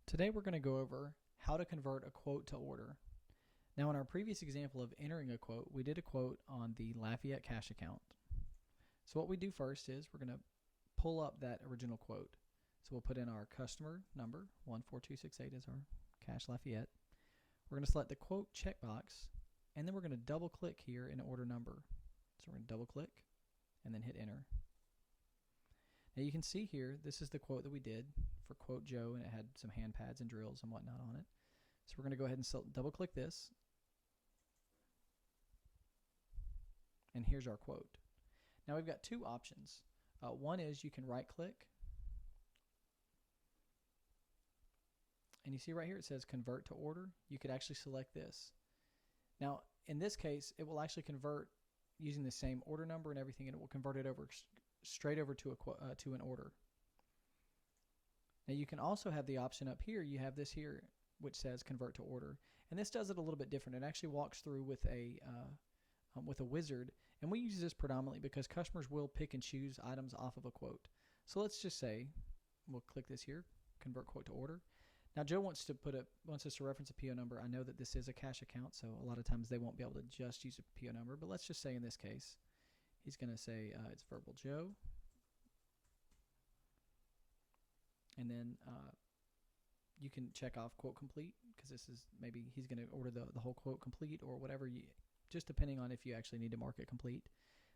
Today we're going to go over how to convert a quote to order. Now in our previous example of entering a quote, we did a quote on the Lafayette cash account. So what we do first is we're going to pull up that original quote. So we'll put in our customer number, 14268 is our cash Lafayette. We're going to select the quote checkbox, and then we're going to double click here in order number. So we're going to double click and then hit enter. Now you can see here, this is the quote that we did for quote Joe, and it had some hand pads and drills and whatnot on it. So we're going to go ahead and double click this, and here's our quote. Now we've got two options. One is you can right click, and you see right here it says convert to order. You could actually select this. Now in this case it will actually convert using the same order number and everything, and it will convert it over straight over to an order. Now you can also have the option up here, you have this here which says convert to order, and this does it a little bit different. It actually walks through with a wizard, and we use this predominantly because customers will pick and choose items off of a quote. So let's just say we'll click this here, convert quote to order. Now Joe wants us to reference a PO number. I know that this is a cash account, so a lot of times they won't be able to just use a PO number, but let's just say in this case he's going to say it's verbal Joe, and then you can check off quote complete, because this is maybe he's going to order the whole quote complete or whatever, just depending on if you actually need to mark it complete.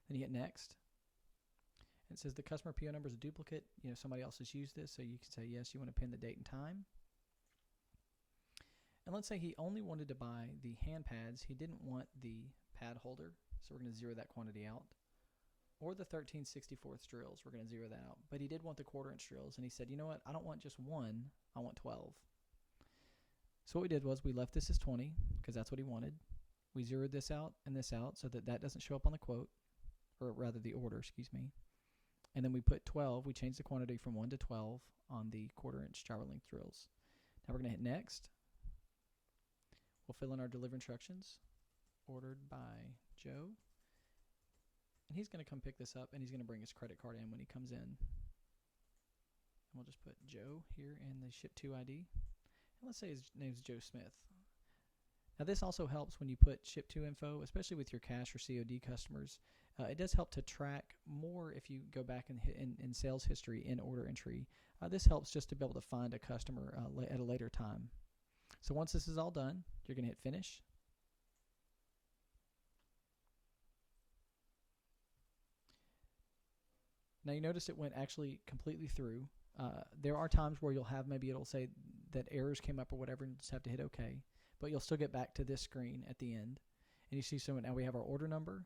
Then you hit next. It says the customer PO number is a duplicate. Somebody else has used this, so you can say yes, you want to pin the date and time. And let's say he only wanted to buy the hand pads. He didn't want the pad holder, so we're going to zero that quantity out. Or the 13/64 drills, we're going to zero that out. But he did want the 1/4 inch drills, and he said, you know what, I don't want just one, I want 12. So what we did was we left this as 20, because that's what he wanted. We zeroed this out and this out so that that doesn't show up on the quote, or rather the order, excuse me. And then we put 12, we changed the quantity from 1 to 12 on the 1/4 inch gyro length drills. Now we're going to hit next. We'll fill in our delivery instructions, ordered by Joe. And he's going to come pick this up, and he's going to bring his credit card in when he comes in. And we'll just put Joe here in the ship to ID. And let's say his name's Joe Smith. Now this also helps when you put ship to info, especially with your cash or COD customers. It does help to track more if you go back in sales history in order entry. This helps just to be able to find a customer at a later time. So once this is all done, you're going to hit finish. Now you notice it went actually completely through. There are times where you'll have, maybe it'll say that errors came up or whatever, and you just have to hit OK. But you'll still get back to this screen at the end. And you see, so now we have our order number.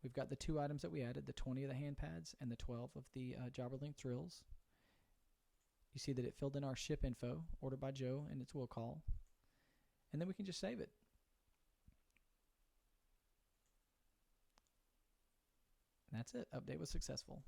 We've got the two items that we added, the 20 of the hand pads and the 12 of the jobber length drills. You see that it filled in our ship info, ordered by Joe, and its will call. And then we can just save it. And that's it. Update was successful.